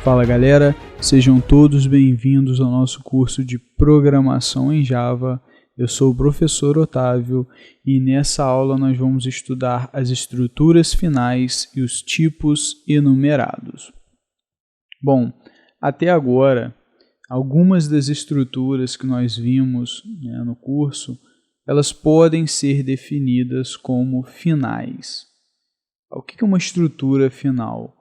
Fala galera, sejam todos bem-vindos ao nosso curso de Programação em Java. Eu sou o professor Otávio e nessa aula nós vamos estudar as estruturas finais e os tipos enumerados. Bom, até agora, algumas das estruturas que nós vimos, no curso, elas podem ser definidas como finais. O que é uma estrutura final?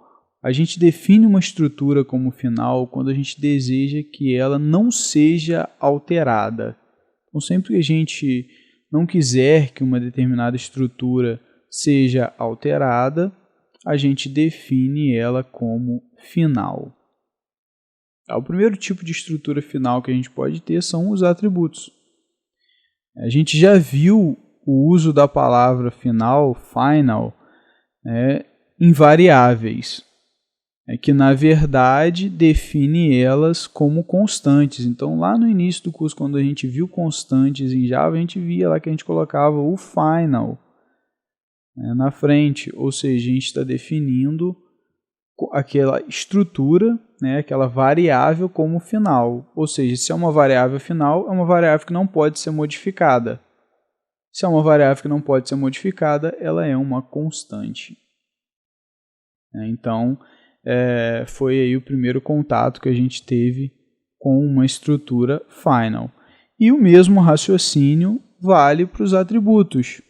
A gente define uma estrutura como final quando a gente deseja que ela não seja alterada. Então, sempre que a gente não quiser que uma determinada estrutura seja alterada, a gente define ela como final. O primeiro tipo de estrutura final que a gente pode ter são os atributos. A gente já viu o uso da palavra final, em variáveis. Que na verdade define elas como constantes. Então lá no início do curso, quando a gente viu constantes em Java, a gente via lá que a gente colocava o final na frente, ou seja, a gente está definindo aquela estrutura, aquela variável como final. Ou seja, se é uma variável final, é uma variável que não pode ser modificada. Se é uma variável que não pode ser modificada, ela é uma constante. Então, foi aí o primeiro contato que a gente teve com uma estrutura final. E o mesmo raciocínio vale para os atributos.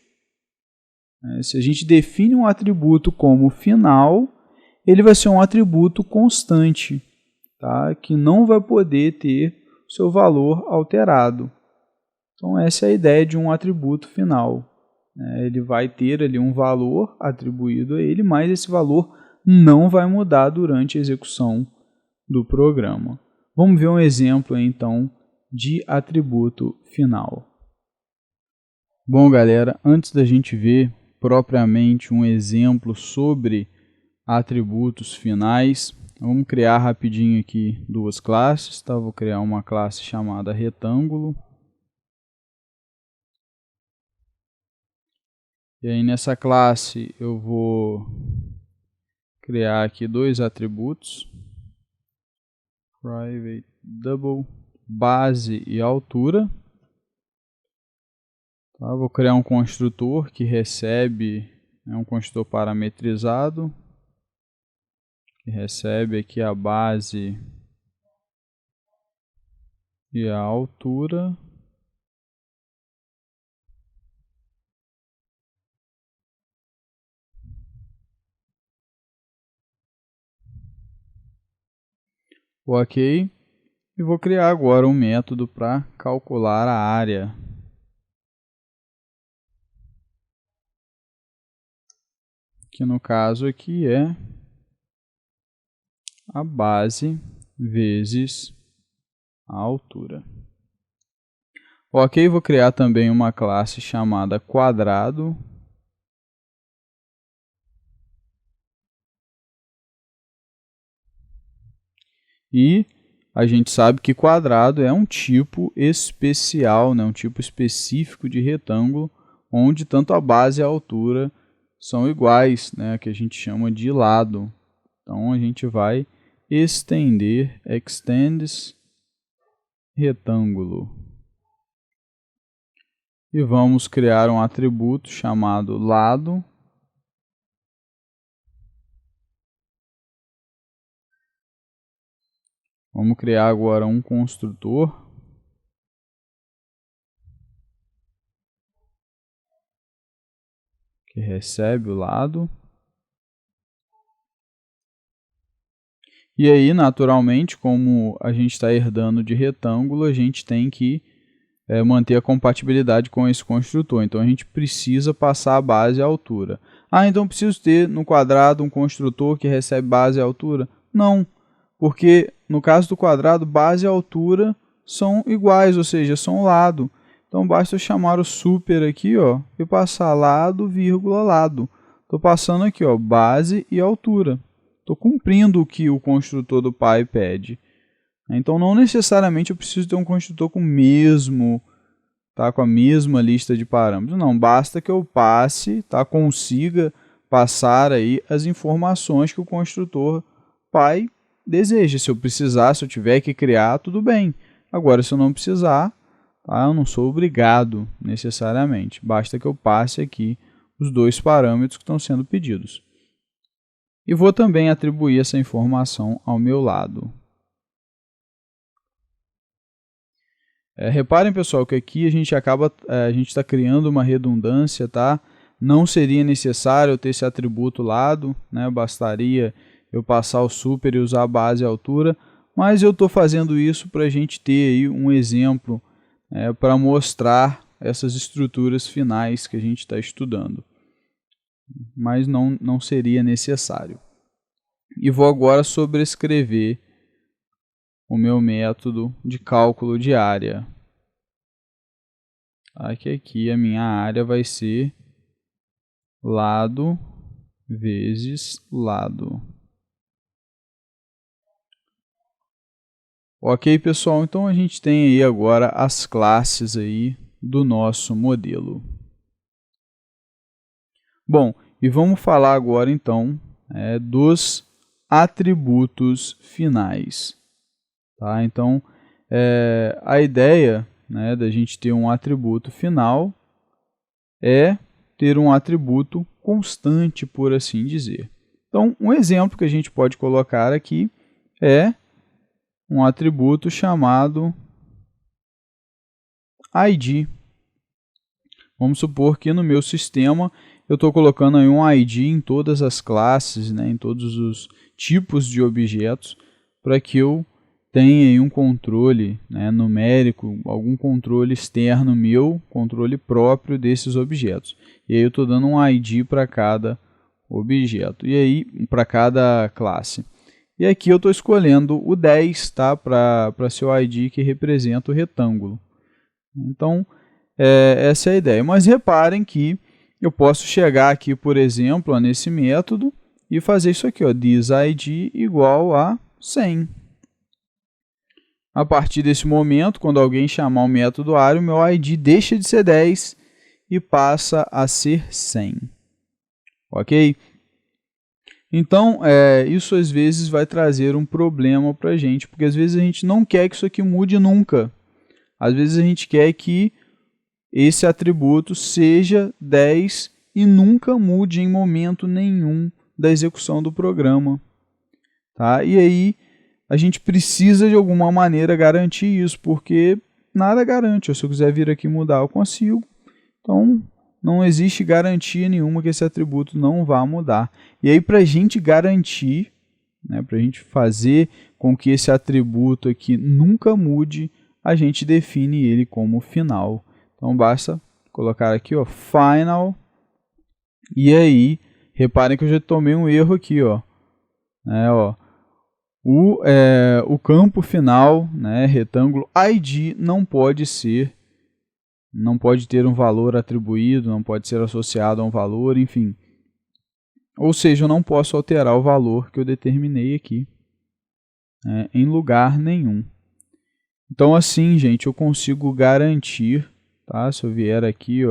Se a gente define um atributo como final, ele vai ser um atributo constante, tá? Que não vai poder ter seu valor alterado. Então essa é a ideia de um atributo final. Ele vai ter ali um valor atribuído a ele, mas esse valor não vai mudar durante a execução do programa. Vamos ver um exemplo então de atributo final. Bom galera, antes da gente ver propriamente um exemplo sobre atributos finais, vamos criar rapidinho aqui duas classes. Tá? Vou criar uma classe chamada retângulo. E aí nessa classe eu vou criar aqui dois atributos, private double, base e altura. Tá, vou criar um construtor que recebe, um construtor parametrizado, que recebe aqui a base e a altura. Ok, e vou criar agora um método para calcular a área. Que no caso aqui é a base vezes a altura. Ok, vou criar também uma classe chamada quadrado. E a gente sabe que quadrado é um tipo especial, um tipo específico de retângulo, onde tanto a base e a altura são iguais, que a gente chama de lado. Então a gente vai estender, extends retângulo. E vamos criar um atributo chamado lado. Vamos criar agora um construtor que recebe o lado. E aí, naturalmente, como a gente está herdando de retângulo, a gente tem que manter a compatibilidade com esse construtor. Então, a gente precisa passar a base e a altura. Então preciso ter no quadrado um construtor que recebe base e altura? Não, porque no caso do quadrado, base e altura são iguais, ou seja, são lado. Então basta eu chamar o super aqui, e passar lado, vírgula, lado. Estou passando aqui, base e altura. Estou cumprindo o que o construtor do Py pede. Então não necessariamente eu preciso ter um construtor com o mesmo tá, com a mesma lista de parâmetros. Não, basta que eu passe, tá, consiga passar aí as informações que o construtor pai deseja. Se eu precisar, se eu tiver que criar, tudo bem. Agora, se eu não precisar, tá, eu não sou obrigado necessariamente. Basta que eu passe aqui os dois parâmetros que estão sendo pedidos. E vou também atribuir essa informação ao meu lado. Reparem, pessoal, que aqui a gente está criando uma redundância, tá? Não seria necessário eu ter esse atributo lado, né? Bastaria eu passar o super e usar a base e a altura, mas eu estou fazendo isso para a gente ter aí um exemplo para mostrar essas estruturas finais que a gente está estudando. Mas não seria necessário. E vou agora sobrescrever o meu método de cálculo de área. Aqui a minha área vai ser lado vezes lado. Ok, pessoal? Então a gente tem aí agora as classes aí do nosso modelo. Bom, e vamos falar agora então dos atributos finais. Tá? Então, a ideia da gente ter um atributo final é ter um atributo constante, por assim dizer. Então, um exemplo que a gente pode colocar aqui é um atributo chamado ID. Vamos supor que no meu sistema eu estou colocando aí um ID em todas as classes, em todos os tipos de objetos, para que eu tenha aí um controle numérico, algum controle externo meu, controle próprio desses objetos. E aí eu estou dando um ID para cada objeto, e aí para cada classe. E aqui eu estou escolhendo o 10, tá, para ser o ID que representa o retângulo. Então, essa é a ideia. Mas reparem que eu posso chegar aqui, por exemplo, nesse método e fazer isso aqui, thisID igual a 100. A partir desse momento, quando alguém chamar o método ARIA, o meu ID deixa de ser 10 e passa a ser 100. Ok? Então, isso às vezes vai trazer um problema para a gente, porque às vezes a gente não quer que isso aqui mude nunca. Às vezes a gente quer que esse atributo seja 10 e nunca mude em momento nenhum da execução do programa. Tá? E aí a gente precisa de alguma maneira garantir isso, porque nada garante. Se eu quiser vir aqui mudar, eu consigo. Então, não existe garantia nenhuma que esse atributo não vá mudar. E aí, para a gente garantir, para a gente fazer com que esse atributo aqui nunca mude, a gente define ele como final. Então, basta colocar aqui, final, e aí, reparem que eu já tomei um erro aqui, o campo final, retângulo ID, não pode ter um valor atribuído, não pode ser associado a um valor, enfim. Ou seja, eu não posso alterar o valor que eu determinei aqui em lugar nenhum. Então, assim, gente, eu consigo garantir, tá? Se eu vier aqui,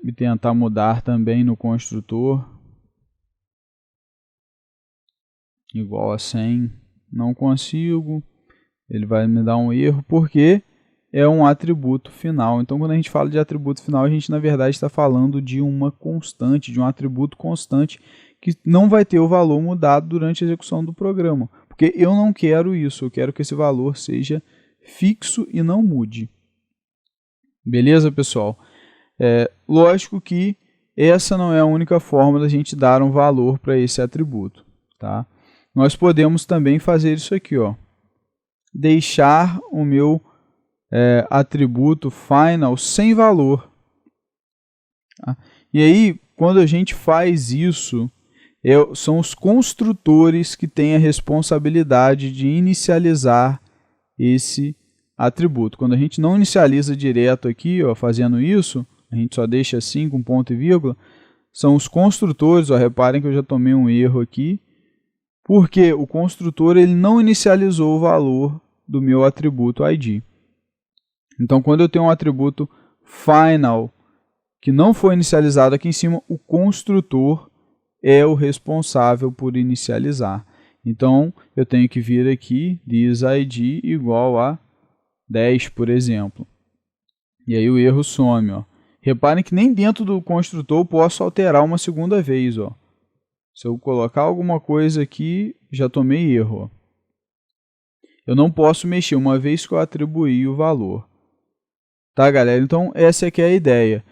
e tentar mudar também no construtor, igual a 100, não consigo, ele vai me dar um erro, porque é um atributo final. Então, quando a gente fala de atributo final, a gente, na verdade, está falando de uma constante, de um atributo constante, que não vai ter o valor mudado durante a execução do programa. Porque eu não quero isso, eu quero que esse valor seja fixo e não mude. Beleza, pessoal? Lógico que essa não é a única forma da gente dar um valor para esse atributo. Tá? Nós podemos também fazer isso aqui, deixar o meu atributo final sem valor. Tá? E aí, quando a gente faz isso, são os construtores que têm a responsabilidade de inicializar esse atributo. Quando a gente não inicializa direto aqui, fazendo isso, a gente só deixa assim com ponto e vírgula, são os construtores, reparem que eu já tomei um erro aqui, porque o construtor ele não inicializou o valor do meu atributo ID. Então, quando eu tenho um atributo final que não foi inicializado aqui em cima, o construtor é o responsável por inicializar. Então, eu tenho que vir aqui, thisId igual a 10, por exemplo. E aí o erro some. Ó. Reparem que nem dentro do construtor eu posso alterar uma segunda vez. Ó. Se eu colocar alguma coisa aqui, já tomei erro. Ó. Eu não posso mexer uma vez que eu atribuí o valor. Tá, galera? Então, essa aqui é a ideia.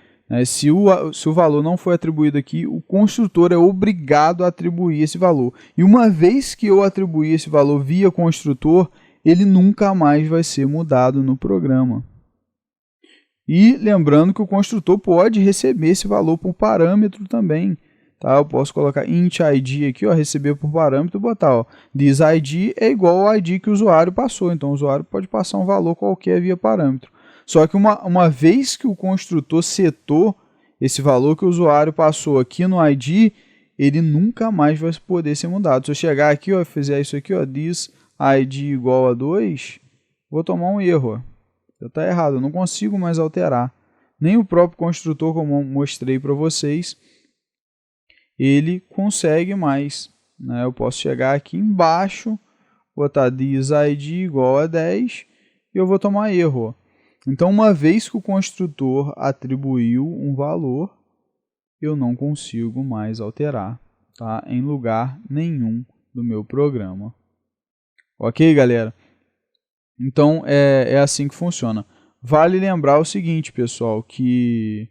Se o valor não foi atribuído aqui, o construtor é obrigado a atribuir esse valor. E uma vez que eu atribuir esse valor via construtor, ele nunca mais vai ser mudado no programa. E lembrando que o construtor pode receber esse valor por parâmetro também. Tá? Eu posso colocar int id aqui, ó, receber por parâmetro e botar ó, thisId é igual ao id que o usuário passou. Então o usuário pode passar um valor qualquer via parâmetro. Só que uma vez que o construtor setou esse valor que o usuário passou aqui no id, ele nunca mais vai poder ser mudado. Se eu chegar aqui e fizer isso aqui, ó, thisId igual a 2, vou tomar um erro. Ó. Está errado, eu não consigo mais alterar. Nem o próprio construtor, como eu mostrei para vocês, ele consegue mais. Né? Eu posso chegar aqui embaixo, botar thisId igual a 10 e eu vou tomar erro. Ó. Então, uma vez que o construtor atribuiu um valor, eu não consigo mais alterar, tá? Em lugar nenhum do meu programa. Ok, galera? Então, é assim que funciona. Vale lembrar o seguinte, pessoal, que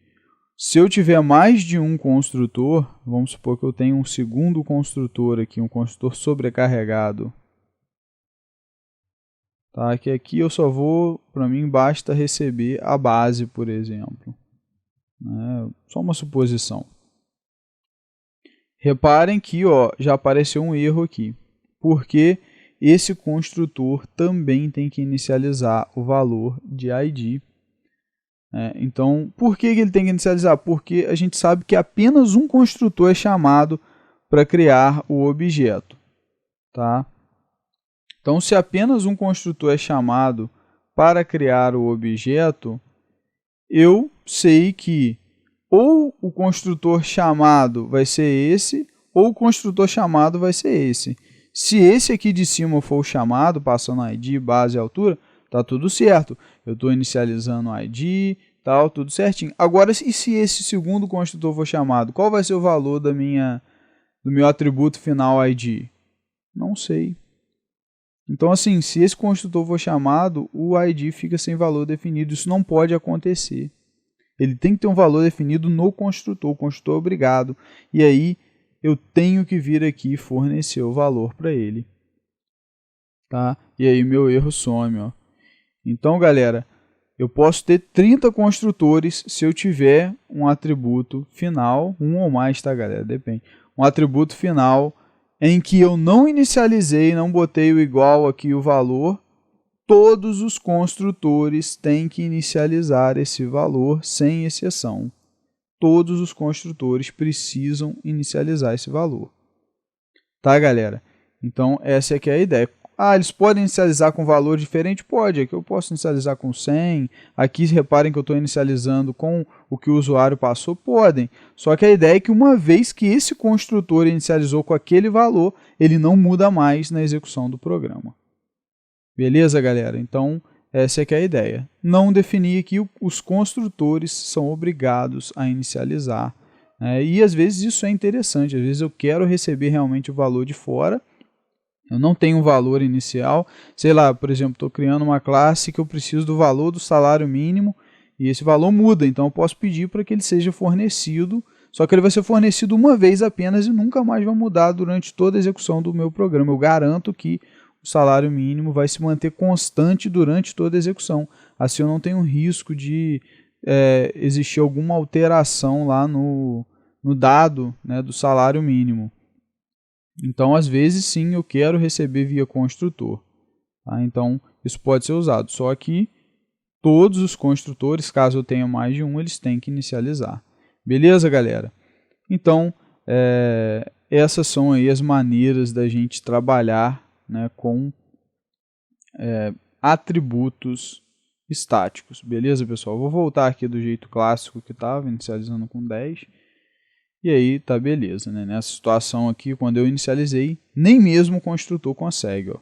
se eu tiver mais de um construtor, vamos supor que eu tenho um segundo construtor aqui, um construtor sobrecarregado, tá? Que aqui eu só vou, para mim, basta receber a base, por exemplo. Né? Só uma suposição. Reparem que ó, já apareceu um erro aqui, porque esse construtor também tem que inicializar o valor de id. Então, por que ele tem que inicializar? Porque a gente sabe que apenas um construtor é chamado para criar o objeto. Tá? Então, se apenas um construtor é chamado para criar o objeto, eu sei que ou o construtor chamado vai ser esse, ou o construtor chamado vai ser esse. Se esse aqui de cima for o chamado, passando id, base e altura, tá tudo certo. Eu estou inicializando o id, tal, tudo certinho. Agora, e se esse segundo construtor for chamado, qual vai ser o valor do meu atributo final id? Não sei. Então, assim, se esse construtor for chamado, o id fica sem valor definido. Isso não pode acontecer. Ele tem que ter um valor definido no construtor. O construtor é obrigado. E aí, eu tenho que vir aqui e fornecer o valor para ele. Tá? E aí, meu erro some. Ó. Então, galera, eu posso ter 30 construtores se eu tiver um atributo final, um ou mais, tá, galera? Depende. Um atributo final em que eu não inicializei, não botei o igual aqui, o valor, todos os construtores têm que inicializar esse valor, sem exceção. Todos os construtores precisam inicializar esse valor. Tá, galera? Então, essa aqui é a ideia. Ah, eles podem inicializar com valor diferente? Pode, aqui eu posso inicializar com 100, aqui reparem que eu estou inicializando com o que o usuário passou, podem. Só que a ideia é que uma vez que esse construtor inicializou com aquele valor, ele não muda mais na execução do programa. Beleza, galera? Então, essa aqui é a ideia. Não definir que os construtores são obrigados a inicializar. E às vezes isso é interessante, às vezes eu quero receber realmente o valor de fora, eu não tenho um valor inicial, sei lá, por exemplo, estou criando uma classe que eu preciso do valor do salário mínimo e esse valor muda, então eu posso pedir para que ele seja fornecido, só que ele vai ser fornecido uma vez apenas e nunca mais vai mudar durante toda a execução do meu programa. Eu garanto que o salário mínimo vai se manter constante durante toda a execução, assim eu não tenho risco de existir alguma alteração lá no dado, né, do salário mínimo. Então, às vezes, sim, eu quero receber via construtor. Tá? Então, isso pode ser usado. Só que todos os construtores, caso eu tenha mais de um, eles têm que inicializar. Beleza, galera? Então, essas são aí as maneiras da gente trabalhar, né, com atributos estáticos. Beleza, pessoal? Vou voltar aqui do jeito clássico que estava, inicializando com 10. E aí tá beleza, né? Nessa situação aqui, quando eu inicializei, nem mesmo o construtor consegue. Ó.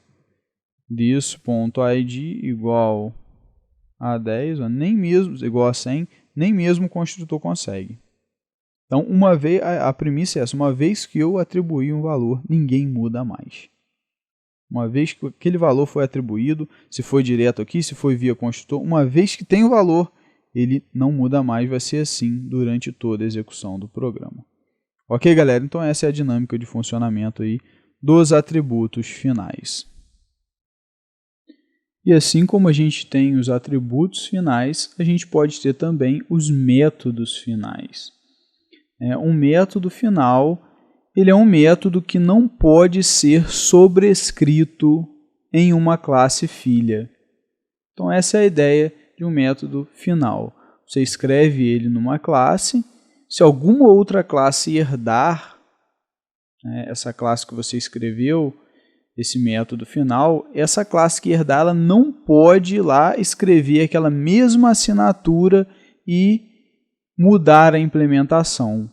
This.id igual a 10, ó, nem mesmo, igual a 100, nem mesmo o construtor consegue. Então, uma vez, a premissa é essa, uma vez que eu atribuí um valor, ninguém muda mais. Uma vez que aquele valor foi atribuído, se foi direto aqui, se foi via construtor, uma vez que tem o valor, ele não muda mais, vai ser assim durante toda a execução do programa. Ok, galera? Então essa é a dinâmica de funcionamento aí dos atributos finais. E assim como a gente tem os atributos finais, a gente pode ter também os métodos finais. Um método final, ele é um método que não pode ser sobrescrito em uma classe filha. Então essa é a ideia de um método final. Você escreve ele numa classe, se alguma outra classe herdar essa classe que você escreveu, esse método final, essa classe que herdar ela não pode ir lá escrever aquela mesma assinatura e mudar a implementação.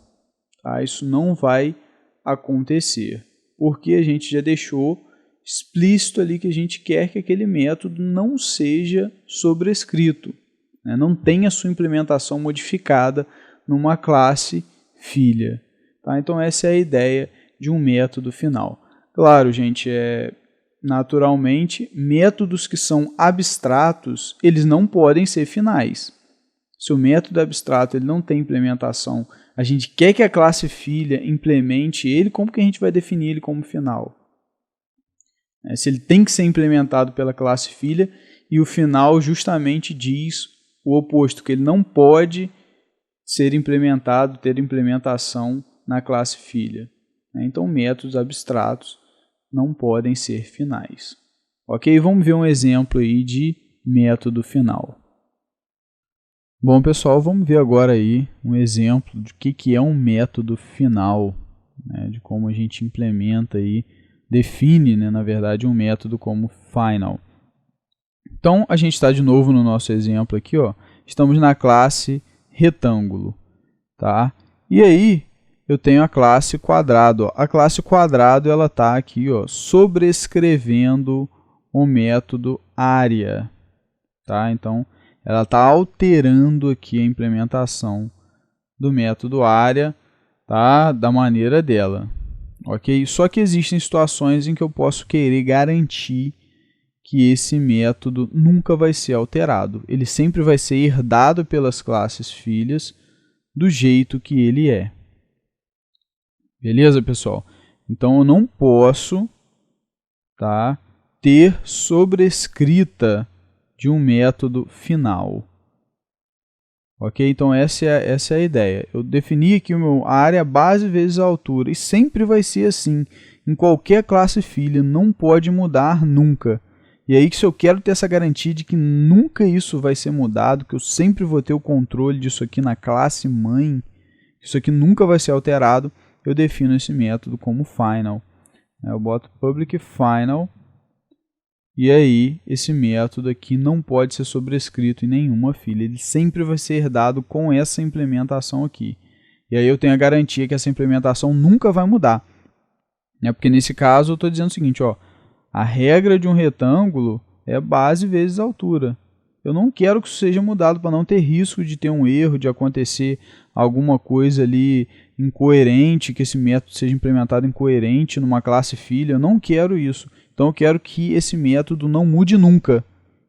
Tá? Isso não vai acontecer, porque a gente já deixou explícito ali que a gente quer que aquele método não seja sobrescrito, né? Não tenha sua implementação modificada numa classe filha. Tá? Então essa é a ideia de um método final. Claro, gente, naturalmente, métodos que são abstratos, eles não podem ser finais. Se o método abstrato ele não tem implementação, a gente quer que a classe filha implemente ele, como que a gente vai definir ele como final? Se ele tem que ser implementado pela classe filha e o final justamente diz o oposto, que ele não pode ser implementado, ter implementação na classe filha. Então, métodos abstratos não podem ser finais. Ok? Vamos ver um exemplo aí de método final. Bom, pessoal, vamos ver agora aí um exemplo de que é um método final, né? De como a gente implementa aí, define, né, na verdade, um método como final. Então, a gente está de novo no nosso exemplo aqui, ó. Estamos na classe retângulo, tá? E aí, eu tenho a classe quadrado. Ó. A classe quadrado ela está aqui, ó, sobrescrevendo o método área, tá? Então, ela está alterando aqui a implementação do método área, tá? Da maneira dela, ok? Só que existem situações em que eu posso querer garantir que esse método nunca vai ser alterado. Ele sempre vai ser herdado pelas classes filhas do jeito que ele é. Beleza, pessoal? Então, eu não posso, tá, ter sobrescrita de um método final. Ok? Então, essa é a ideia. Eu defini aqui o meu área base vezes a altura. E sempre vai ser assim. Em qualquer classe filha, não pode mudar nunca. E aí, se eu quero ter essa garantia de que nunca isso vai ser mudado, que eu sempre vou ter o controle disso aqui na classe mãe, isso aqui nunca vai ser alterado, eu defino esse método como final. Eu boto public final, e aí esse método aqui não pode ser sobrescrito em nenhuma filha, ele sempre vai ser herdado com essa implementação aqui. E aí eu tenho a garantia que essa implementação nunca vai mudar. Porque nesse caso eu estou dizendo o seguinte, ó, a regra de um retângulo é base vezes altura. Eu não quero que isso seja mudado para não ter risco de ter um erro, de acontecer alguma coisa ali incoerente, que esse método seja implementado incoerente numa classe filha. Eu não quero isso. Então eu quero que esse método não mude nunca.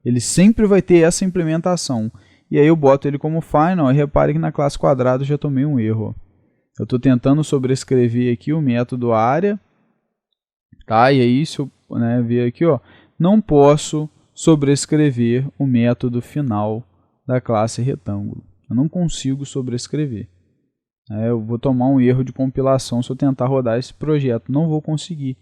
Ele sempre vai ter essa implementação. E aí eu boto ele como final e repare que na classe quadrado eu já tomei um erro. Eu estou tentando sobrescrever aqui o método área. Tá? E aí se eu ver aqui, ó, não posso sobrescrever o método final da classe retângulo. Eu não consigo sobrescrever. Eu vou tomar um erro de compilação se eu tentar rodar esse projeto. Não vou conseguir,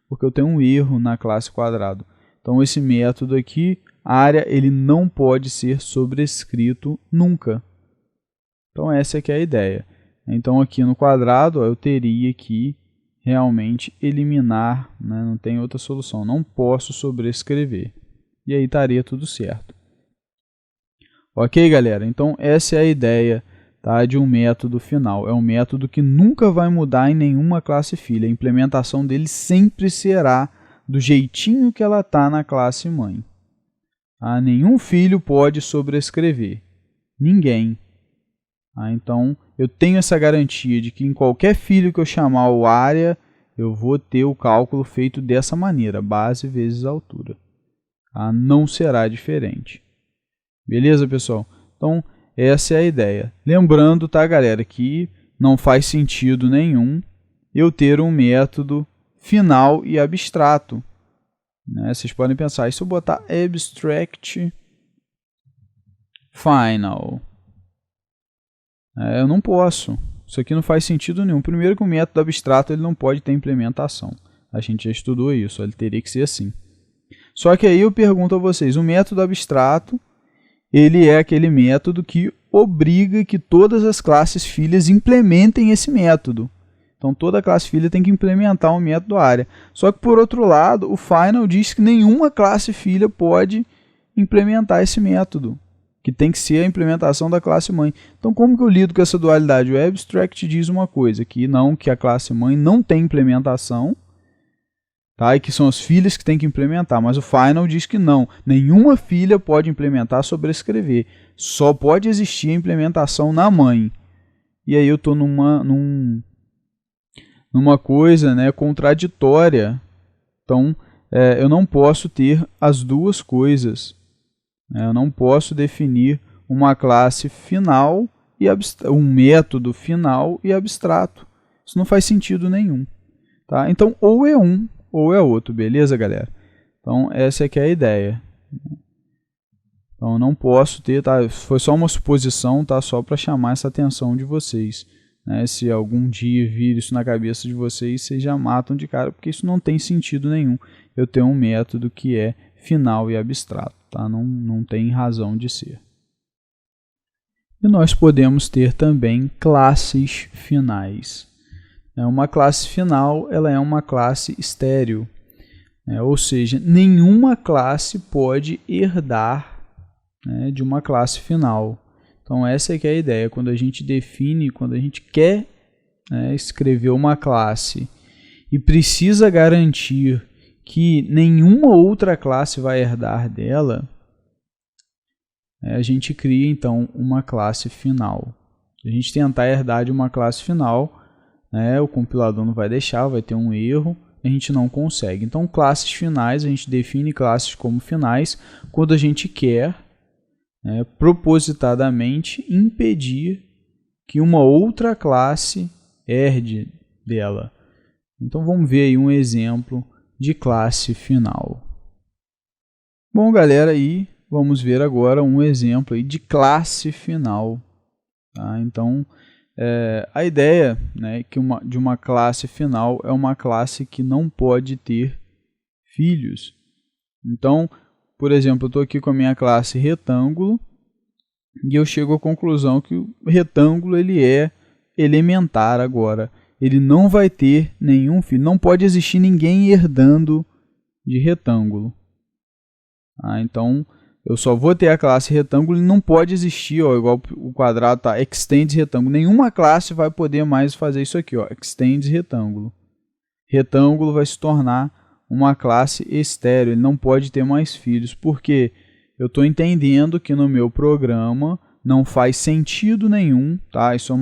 porque eu tenho um erro na classe quadrado. Então, esse método aqui, área, ele não pode ser sobrescrito nunca. Então, essa que é a ideia. Então, aqui no quadrado, ó, eu teria que realmente eliminar, né? Não tem outra solução. Não posso sobrescrever. E aí estaria tudo certo. Ok, galera? Então essa é a ideia, tá, de um método final. É um método que nunca vai mudar em nenhuma classe filha. A implementação dele sempre será do jeitinho que ela está na classe mãe. Tá? Nenhum filho pode sobrescrever. Ninguém. Tá? Então eu tenho essa garantia de que em qualquer filho que eu chamar o área, eu vou ter o cálculo feito dessa maneira, base vezes altura. Tá? Não será diferente. Beleza, pessoal? Então, essa é a ideia. Lembrando, tá, galera, que não faz sentido nenhum eu ter um método final e abstrato. Né? Vocês podem pensar, e se eu botar abstract final? Eu não posso. Isso aqui não faz sentido nenhum. Primeiro que o método abstrato ele não pode ter implementação. A gente já estudou isso, ele teria que ser assim. Só que aí eu pergunto a vocês, o método abstrato, ele é aquele método que obriga que todas as classes filhas implementem esse método. Então, toda classe filha tem que implementar um método área. Só que, por outro lado, o final diz que nenhuma classe filha pode implementar esse método, que tem que ser a implementação da classe mãe. Então, como que eu lido com essa dualidade? O abstract diz uma coisa, que a classe mãe não tem implementação, tá? E que são as filhas que têm que implementar, mas o final diz que não, nenhuma filha pode implementar sobrescrever, só pode existir a implementação na mãe. E aí eu estou numa coisa, né, contraditória, então eu não posso ter as duas coisas, né? Eu não posso definir uma classe final e um método final e abstrato, isso não faz sentido nenhum, tá? Então ou é um ou é outro, beleza, galera? Então essa é que é a ideia. Então eu não posso ter, tá? Foi só uma suposição, tá? Só para chamar essa atenção de vocês, né? Se algum dia vir isso na cabeça de vocês, vocês já matam de cara, porque isso não tem sentido nenhum. Eu tenho um método que é final e abstrato, tá? Não tem razão de ser. E nós podemos ter também classes finais. Uma classe final ela é uma classe estéril, ou seja, nenhuma classe pode herdar, né, de uma classe final. Então essa é que é a ideia, quando a gente quer, né, escrever uma classe e precisa garantir que nenhuma outra classe vai herdar dela, a gente cria então uma classe final. Se a gente tentar herdar de uma classe final, o compilador não vai deixar, vai ter um erro, a gente não consegue. Então, classes finais, a gente define classes como finais quando a gente quer, propositadamente impedir que uma outra classe herde dela. Então, vamos ver aí um exemplo de classe final. Bom, galera, aí vamos ver agora um exemplo aí de classe final. Tá? Então, a ideia, né, de uma classe final é uma classe que não pode ter filhos. Então, por exemplo, eu estou aqui com a minha classe retângulo e eu chego à conclusão que o retângulo ele é elementar agora. Ele não vai ter nenhum filho, não pode existir ninguém herdando de retângulo. Então, eu só vou ter a classe retângulo e não pode existir, igual o quadrado tá, extends retângulo. Nenhuma classe vai poder mais fazer isso aqui, extends retângulo. Retângulo vai se tornar uma classe estéril, ele não pode ter mais filhos, porque eu estou entendendo que no meu programa não faz sentido nenhum, tá? Isso é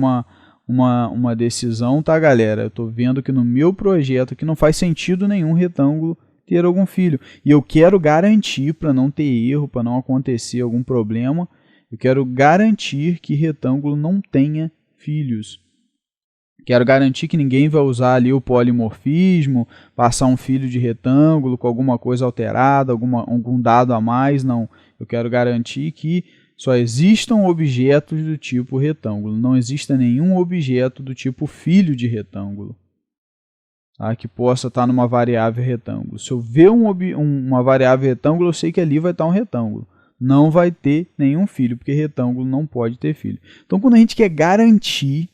uma decisão, tá, galera? Eu estou vendo que no meu projeto que não faz sentido nenhum retângulo ter algum filho. E eu quero garantir, para não ter erro, para não acontecer algum problema, eu quero garantir que retângulo não tenha filhos. Quero garantir que ninguém vai usar ali o polimorfismo, passar um filho de retângulo com alguma coisa alterada, algum dado a mais, não. Eu quero garantir que só existam objetos do tipo retângulo, não exista nenhum objeto do tipo filho de retângulo. Tá, que possa estar numa variável retângulo. Se eu ver uma variável retângulo, eu sei que ali vai estar um retângulo. Não vai ter nenhum filho, porque retângulo não pode ter filho. Então, quando a gente quer garantir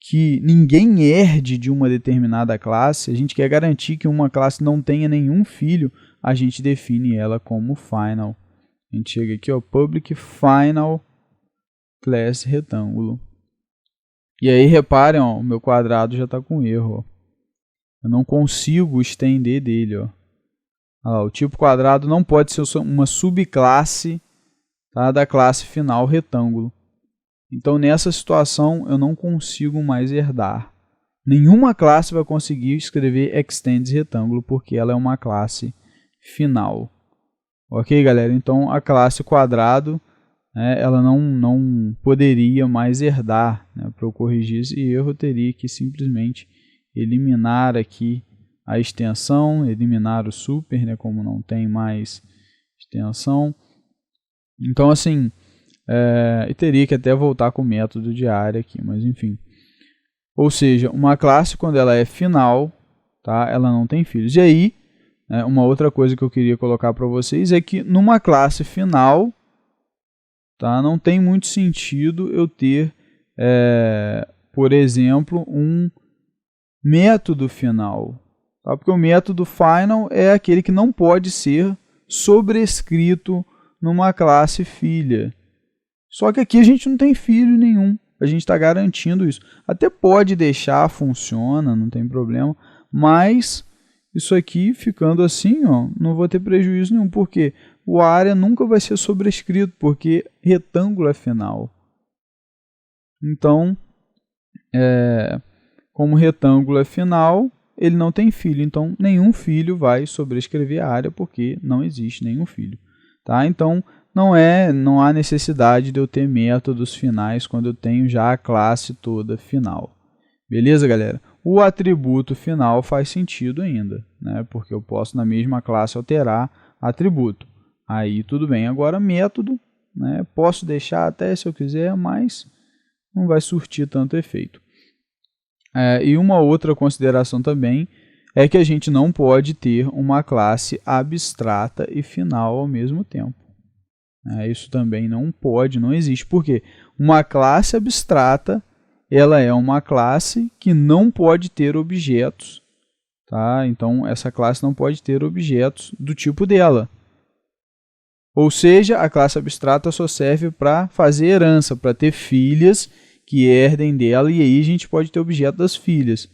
que ninguém herde de uma determinada classe, a gente quer garantir que uma classe não tenha nenhum filho, a gente define ela como final. A gente chega aqui, public final class retângulo. E aí reparem, ó, o meu quadrado já está com erro. Ó. Eu não consigo estender dele. Ó. O tipo quadrado não pode ser uma subclasse, tá, da classe final retângulo. Então, nessa situação, eu não consigo mais herdar. Nenhuma classe vai conseguir escrever extends retângulo, porque ela é uma classe final. Ok, galera? Então, a classe quadrado, né, ela não poderia mais herdar. Né? Para eu corrigir esse erro, eu teria que simplesmente eliminar aqui a extensão, eliminar o super, né, como não tem mais extensão. Então, assim, eu teria que até voltar com o método de área aqui, mas enfim. Ou seja, uma classe, quando ela é final, tá, ela não tem filhos. E aí, uma outra coisa que eu queria colocar para vocês é que numa classe final, tá, não tem muito sentido eu ter, por exemplo, um método final. Tá? Porque o método final é aquele que não pode ser sobrescrito numa classe filha. Só que aqui a gente não tem filho nenhum. A gente está garantindo isso. Até pode deixar, funciona, não tem problema. Mas isso aqui, ficando assim, ó, não vou ter prejuízo nenhum. Porque o área nunca vai ser sobrescrito, porque retângulo é final. Então, como retângulo é final, ele não tem filho. Então, nenhum filho vai sobrescrever a área, porque não existe nenhum filho. Tá? Então, não há necessidade de eu ter métodos finais quando eu tenho já a classe toda final. Beleza, galera? O atributo final faz sentido ainda, né? Porque eu posso na mesma classe alterar atributo. Aí tudo bem. Agora método, né? Posso deixar até se eu quiser, mas não vai surtir tanto efeito. E uma outra consideração também é que a gente não pode ter uma classe abstrata e final ao mesmo tempo. Isso também não pode, não existe. Por quê? Uma classe abstrata, ela é uma classe que não pode ter objetos. Tá? Então, essa classe não pode ter objetos do tipo dela. Ou seja, a classe abstrata só serve para fazer herança, para ter filhas que herdem dela, e aí a gente pode ter objeto das filhas.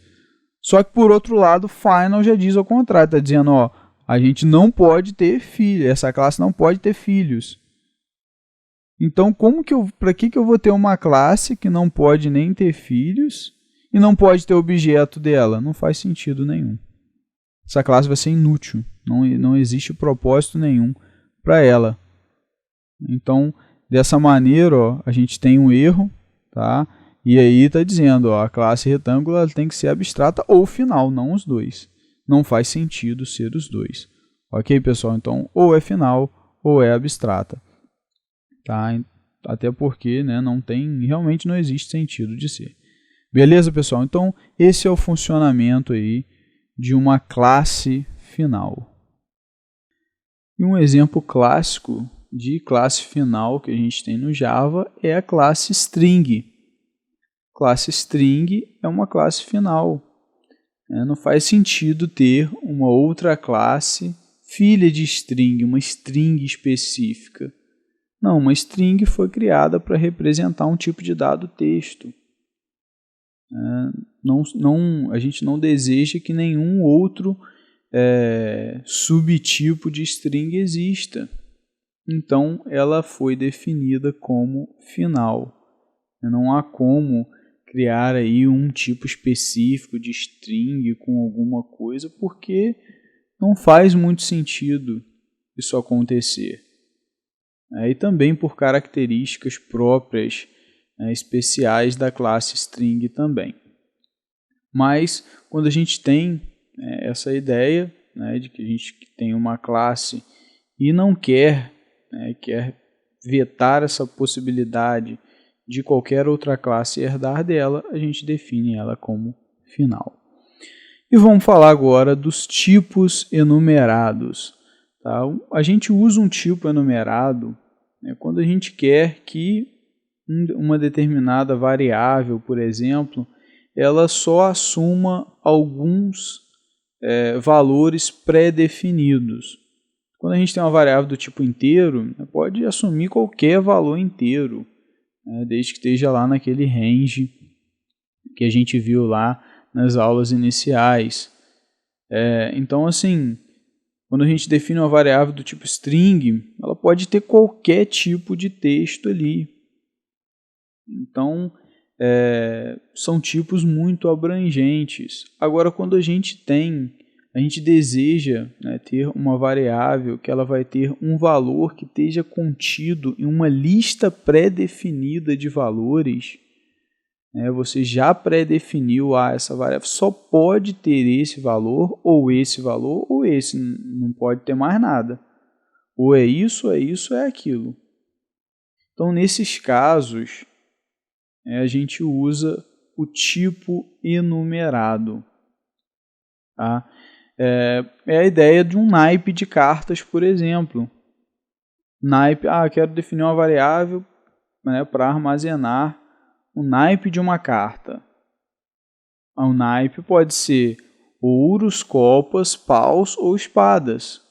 Só que, por outro lado, final já diz ao contrário, está dizendo, ó, a gente não pode ter filhos, essa classe não pode ter filhos. Então, para que eu vou ter uma classe que não pode nem ter filhos e não pode ter objeto dela? Não faz sentido nenhum. Essa classe vai ser inútil, não existe propósito nenhum para ela. Então, dessa maneira, ó, a gente tem um erro, tá? E aí está dizendo, ó, a classe retângulo ela tem que ser abstrata ou final, não os dois. Não faz sentido ser os dois. Ok, pessoal? Então, ou é final ou é abstrata. Tá? Até porque, né, realmente não existe sentido de ser. Beleza, pessoal? Então, esse é o funcionamento aí de uma classe final. E um exemplo clássico de classe final que a gente tem no Java é a classe string. Classe string é uma classe final. Não faz sentido ter uma outra classe filha de string, uma string específica. Não, uma string foi criada para representar um tipo de dado texto. A gente não deseja que nenhum outro subtipo de string exista. Então, ela foi definida como final. Não há como criar aí um tipo específico de string com alguma coisa, porque não faz muito sentido isso acontecer. E também por características próprias, especiais da classe string também. Mas quando a gente tem essa ideia, de que a gente tem uma classe e não quer vetar essa possibilidade de qualquer outra classe herdar dela, a gente define ela como final. E vamos falar agora dos tipos enumerados. Tá? A gente usa um tipo enumerado quando a gente quer que uma determinada variável, por exemplo, ela só assuma alguns valores pré-definidos. Quando a gente tem uma variável do tipo inteiro, pode assumir qualquer valor inteiro. né, desde que esteja lá naquele range que a gente viu lá nas aulas iniciais. Então, assim, quando a gente define uma variável do tipo string, ela pode ter qualquer tipo de texto ali. Então, são tipos muito abrangentes. Agora, quando a gente deseja, né, ter uma variável que ela vai ter um valor que esteja contido em uma lista pré-definida de valores, você já pré-definiu, essa variável só pode ter esse valor, ou esse, não pode ter mais nada. Ou é isso, é aquilo. Então, nesses casos, a gente usa o tipo enumerado. Tá? É a ideia de um naipe de cartas, por exemplo. Naipe, quero definir uma variável, né, para armazenar o naipe de uma carta. O naipe pode ser ouros, copas, paus ou espadas.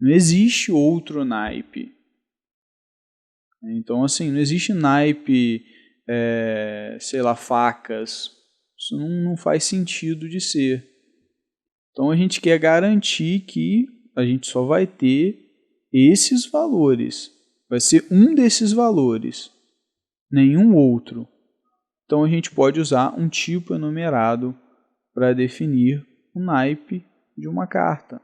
Não existe outro naipe. Então, assim, não existe naipe, facas. Isso não faz sentido de ser. Então, a gente quer garantir que a gente só vai ter esses valores. Vai ser um desses valores, nenhum outro. Então, a gente pode usar um tipo enumerado para definir o naipe de uma carta.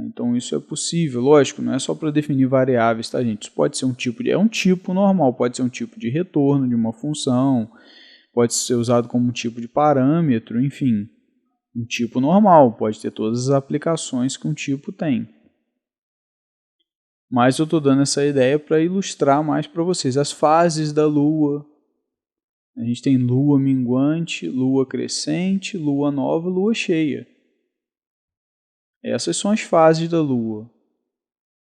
Então, isso é possível. Lógico, não é só para definir variáveis, tá, gente? Isso pode ser um tipo normal, pode ser um tipo de retorno de uma função, pode ser usado como um tipo de parâmetro, enfim. Um tipo normal, pode ter todas as aplicações que um tipo tem. Mas eu estou dando essa ideia para ilustrar mais para vocês. As fases da Lua. A gente tem Lua minguante, Lua crescente, Lua nova, Lua cheia. Essas são as fases da Lua.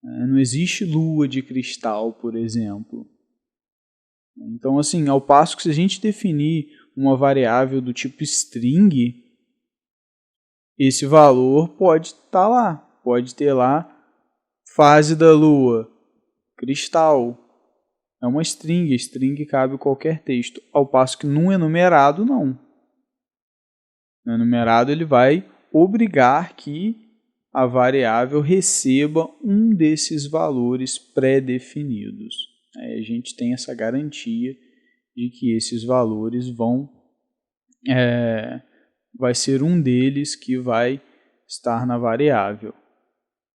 Não existe Lua de cristal, por exemplo. Então, assim, ao passo que se a gente definir uma variável do tipo string, esse valor pode estar lá. Pode ter lá fase da Lua, cristal. É uma string, string cabe qualquer texto. Ao passo que num enumerado, não. No enumerado, ele vai obrigar que a variável receba um desses valores pré-definidos. Aí a gente tem essa garantia de que esses valores vai ser um deles que vai estar na variável.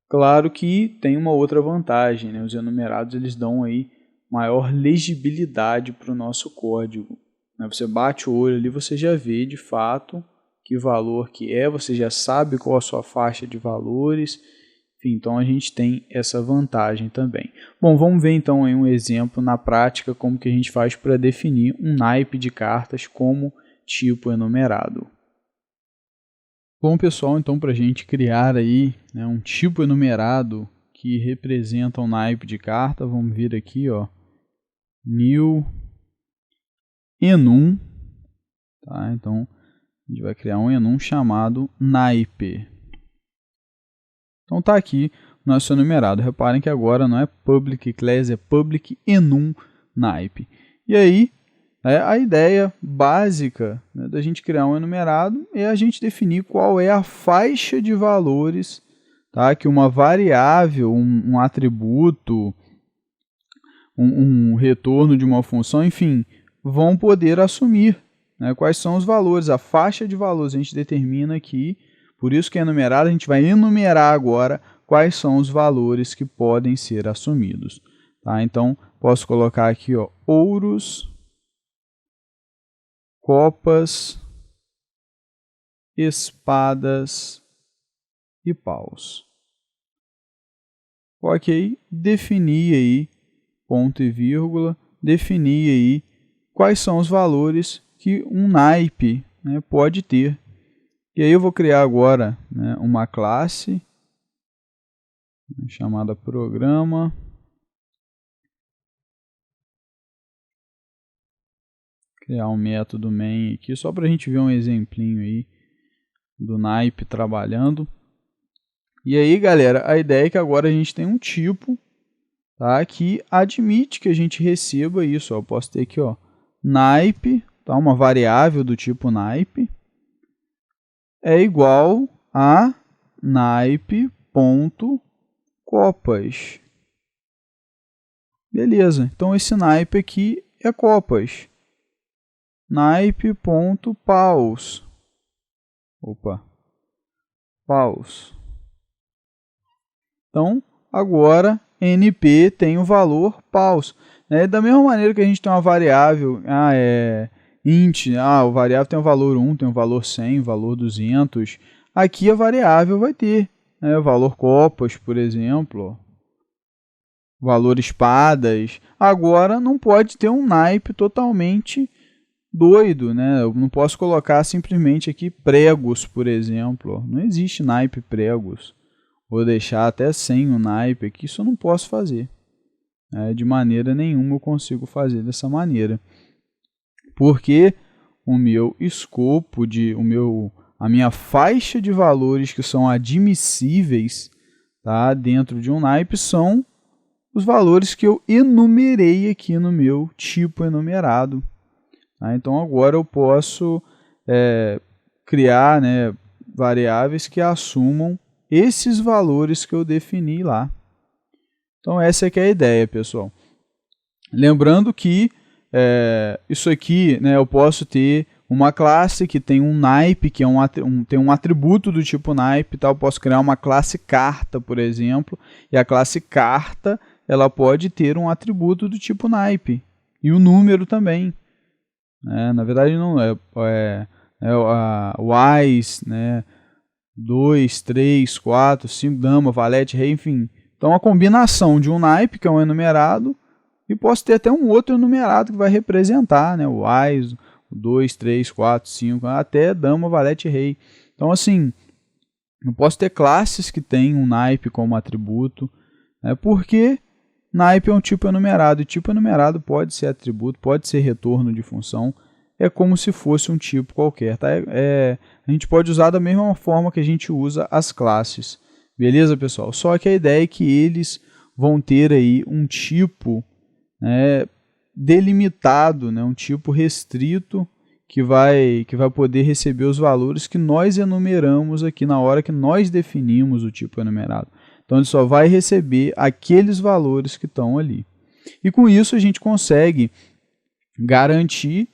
Claro que tem uma outra vantagem, né? Os enumerados eles dão aí maior legibilidade para o nosso código. Você bate o olho ali, você já vê de fato que valor que é, você já sabe qual a sua faixa de valores. Enfim, então a gente tem essa vantagem também. Bom, vamos ver então aí um exemplo na prática como que a gente faz para definir um naipe de cartas como tipo enumerado. Bom, pessoal, então para a gente criar aí, né, um tipo enumerado que representa um naipe de carta, vamos vir aqui, ó, new enum, tá? Então a gente vai criar um enum chamado naipe. Então está aqui o nosso enumerado. Reparem que agora não é public class, é public enum naipe. E aí, a ideia básica, né, da gente criar um enumerado é a gente definir qual é a faixa de valores, tá, que uma variável, um atributo, um retorno de uma função, enfim, vão poder assumir. Né, quais são os valores, a faixa de valores a gente determina aqui. Por isso que é enumerado, a gente vai enumerar agora quais são os valores que podem ser assumidos. Tá? Então, posso colocar aqui, ó, ouros, copas, espadas e paus. Ok, definir aí, ponto e vírgula, definir aí quais são os valores que um naipe, né, pode ter. E aí eu vou criar agora, né, uma classe chamada programa. Criar um método main aqui, só para a gente ver um exemplinho aí do naipe trabalhando. E aí, galera, a ideia é que agora a gente tem um tipo, tá? Que admite que a gente receba isso. Ó. Eu posso ter aqui, ó, naipe, tá? Uma variável do tipo naipe é igual a naipe.copas. Beleza, então esse naipe aqui é copas. Naipe.paus. Opa, paus. Então, agora NP tem o valor paus. Da mesma maneira que a gente tem uma variável, int, o variável tem o valor 1, tem o valor 100, o valor 200. Aqui a variável vai ter o valor copas, por exemplo, valor espadas. Agora não pode ter um naipe totalmente doido, né? Eu não posso colocar simplesmente aqui pregos, por exemplo. Não existe naipe pregos. Vou deixar até sem o naipe aqui, isso eu não posso fazer. De maneira nenhuma eu consigo fazer dessa maneira. Porque o meu escopo, a minha faixa de valores que são admissíveis, tá, dentro de um naipe são os valores que eu enumerei aqui no meu tipo enumerado. Tá? Então agora eu posso criar, né, variáveis que assumam esses valores que eu defini lá. Então essa é a ideia, pessoal. Lembrando que isso aqui, né, eu posso ter uma classe que tem um naipe, que tem um atributo do tipo naipe, tá? Eu posso criar uma classe carta, por exemplo, e a classe carta ela pode ter um atributo do tipo naipe, e o número também. Na verdade não wise, né? 2, 3, 4, 5, dama, valete, rei, enfim. Então, a combinação de um naipe, que é um enumerado, e posso ter até um outro enumerado que vai representar, né? O wise, o 2, 3, 4, 5, até dama, valete, rei. Então, assim, eu posso ter classes que têm um naipe como atributo, porque naipe é um tipo enumerado, e tipo enumerado pode ser atributo, pode ser retorno de função, é como se fosse um tipo qualquer, tá? A gente pode usar da mesma forma que a gente usa as classes, beleza, pessoal? Só que a ideia é que eles vão ter aí um tipo delimitado, né? Um tipo restrito que vai poder receber os valores que nós enumeramos aqui na hora que nós definimos o tipo enumerado. Então, ele só vai receber aqueles valores que estão ali. E com isso a gente consegue garantir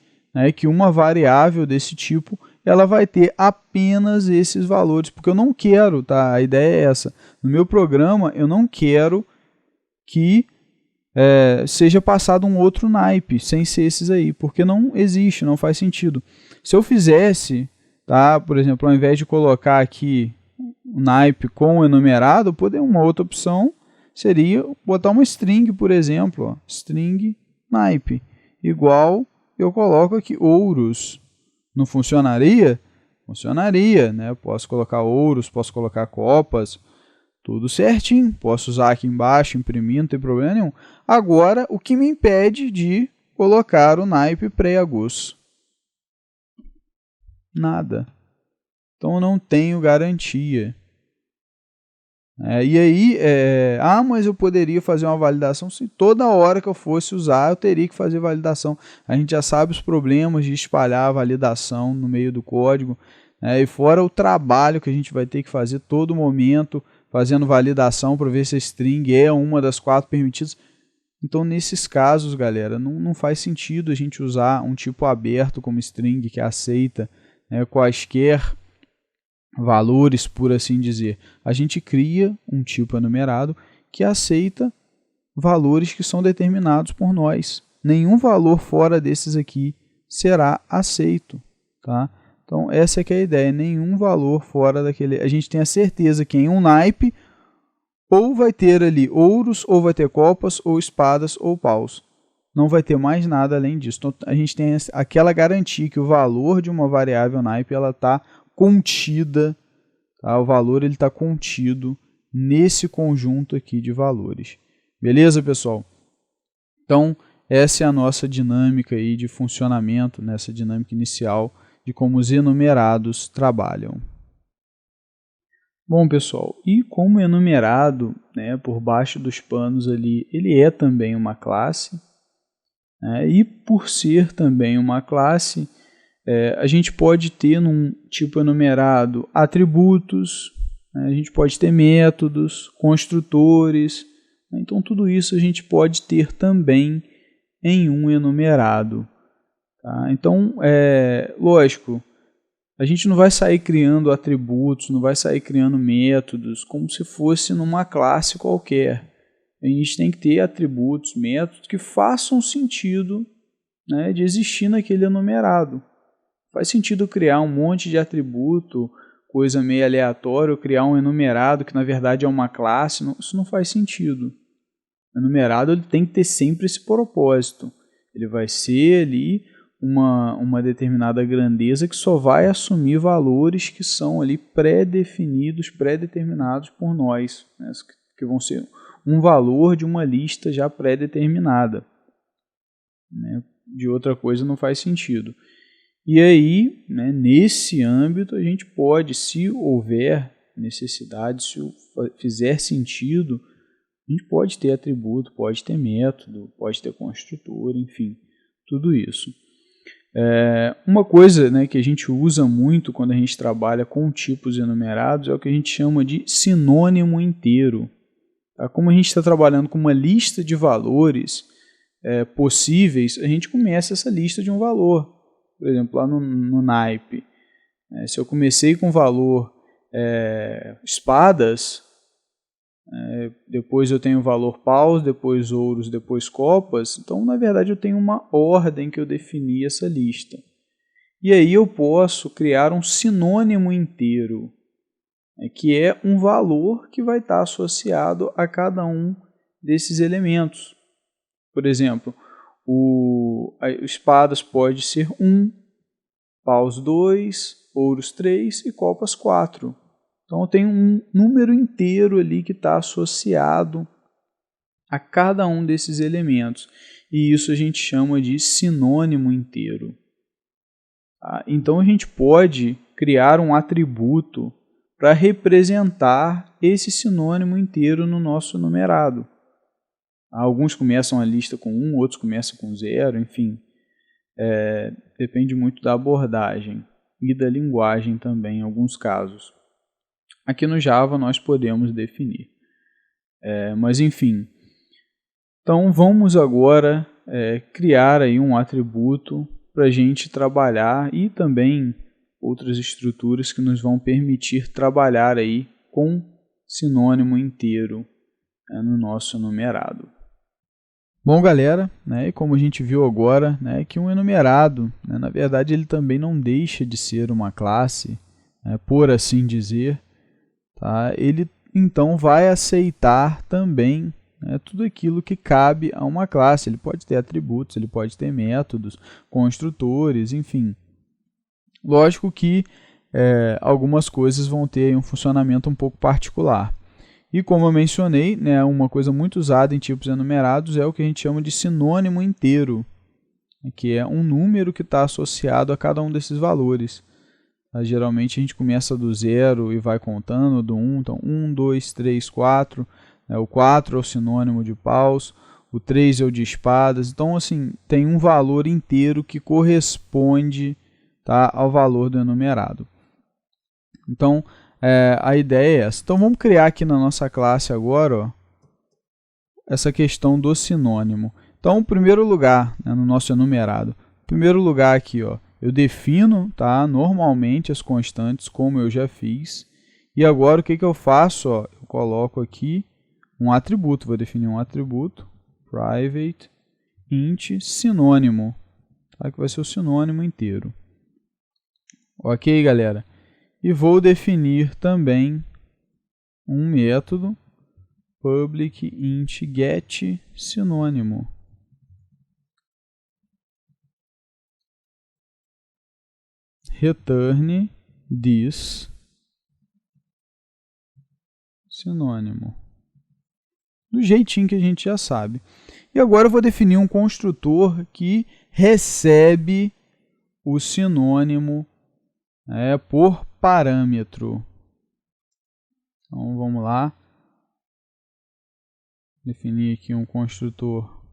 que uma variável desse tipo ela vai ter apenas esses valores, porque eu não quero, tá? A ideia é essa. No meu programa, eu não quero que seja passado um outro naipe, sem ser esses aí, porque não existe, não faz sentido. Se eu fizesse, tá? Por exemplo, ao invés de colocar aqui o naipe com o enumerado, uma outra opção seria botar uma string, por exemplo, ó, string naipe, igual eu coloco aqui ouros. Não funcionaria? Funcionaria, né? Posso colocar ouros, posso colocar copas, tudo certinho. Posso usar aqui embaixo, imprimir, não tem problema nenhum. Agora, o que me impede de colocar o naipe pregos? Nada. Então, eu não tenho garantia. E aí, mas eu poderia fazer uma validação? Sim, toda hora que eu fosse usar, eu teria que fazer validação. A gente já sabe os problemas de espalhar a validação no meio do código, e fora o trabalho que a gente vai ter que fazer todo momento, fazendo validação para ver se a string é uma das 4 permitidas. Então, nesses casos, galera, não faz sentido a gente usar um tipo aberto como string que aceita quaisquer valores, por assim dizer. A gente cria um tipo enumerado que aceita valores que são determinados por nós. Nenhum valor fora desses aqui será aceito, tá? Então, essa é a ideia. Nenhum valor fora daquele... A gente tem a certeza que em um naipe ou vai ter ali ouros, ou vai ter copas, ou espadas, ou paus. Não vai ter mais nada além disso. Então, a gente tem aquela garantia que o valor de uma variável naipe está contida, tá? O valor está contido nesse conjunto aqui de valores. Beleza, pessoal? Então, essa é a nossa dinâmica aí de funcionamento, nessa dinâmica inicial de como os enumerados trabalham. Bom, pessoal, e como enumerado, né, por baixo dos panos ali, ele é também uma classe, né, e por ser também uma classe, a gente pode ter num tipo enumerado atributos, né, a gente pode ter métodos, construtores, né, então tudo isso a gente pode ter também em um enumerado. Tá? Então, lógico, a gente não vai sair criando atributos, não vai sair criando métodos como se fosse numa classe qualquer. A gente tem que ter atributos, métodos que façam sentido, né, de existir naquele enumerado. Faz sentido criar um monte de atributo, coisa meio aleatória, ou criar um enumerado que na verdade é uma classe, isso não faz sentido. O enumerado ele tem que ter sempre esse propósito. Ele vai ser ali uma determinada grandeza que só vai assumir valores que são ali pré-definidos, pré-determinados por nós, né, que vão ser um valor de uma lista já pré-determinada. Né, de outra coisa não faz sentido. E aí, né, nesse âmbito, a gente pode, se houver necessidade, se fizer sentido, a gente pode ter atributo, pode ter método, pode ter construtor, enfim, tudo isso. Uma coisa, né, que a gente usa muito quando a gente trabalha com tipos enumerados é o que a gente chama de sinônimo inteiro. Tá? Como a gente está trabalhando com uma lista de valores possíveis, a gente começa essa lista de um valor. Por exemplo, lá no naipe, se eu comecei com o valor espadas, depois eu tenho o valor paus, depois ouros, depois copas, então na verdade eu tenho uma ordem que eu defini essa lista. E aí eu posso criar um sinônimo inteiro, que é um valor que vai estar associado a cada um desses elementos. Por exemplo, o espadas pode ser 1, paus 2, ouros 3 e copas 4. Então eu tenho um número inteiro ali que está associado a cada um desses elementos. E isso a gente chama de sinônimo inteiro. Tá? Então a gente pode criar um atributo para representar esse sinônimo inteiro no nosso numerado. Alguns começam a lista com 1, outros começam com 0, enfim. Depende muito da abordagem e da linguagem também, em alguns casos. Aqui no Java nós podemos definir. Mas enfim, então vamos agora criar aí um atributo para a gente trabalhar e também outras estruturas que nos vão permitir trabalhar aí com sinônimo inteiro no nosso enumerado. Bom, galera, né, e como a gente viu agora, né, que um enumerado, né, na verdade, ele também não deixa de ser uma classe, por assim dizer. Tá? Ele então vai aceitar também, né, tudo aquilo que cabe a uma classe. Ele pode ter atributos, ele pode ter métodos, construtores, enfim. Lógico que algumas coisas vão ter um funcionamento um pouco particular. E como eu mencionei, né, uma coisa muito usada em tipos enumerados é o que a gente chama de sinônimo inteiro, que é um número que está associado a cada um desses valores. Geralmente a gente começa do 0 e vai contando, do 1, então 1, 2, 3, 4, o 4 é o sinônimo de paus, o 3 é o de espadas, então assim, tem um valor inteiro que corresponde, tá, ao valor do enumerado. Então, a ideia é essa. Então vamos criar aqui na nossa classe agora, ó, essa questão do sinônimo. Então, em primeiro lugar, né, no nosso enumerado, em primeiro lugar aqui, ó, eu defino, tá, normalmente as constantes, como eu já fiz. E agora o que eu faço? Ó, eu coloco aqui um atributo. Vou definir um atributo, private int sinônimo, tá, que vai ser o sinônimo inteiro. Ok, galera? E vou definir também um método, public int get sinônimo. Return this sinônimo. Do jeitinho que a gente já sabe. E agora eu vou definir um construtor que recebe o sinônimo por parâmetro. Então vamos lá. Definir aqui um construtor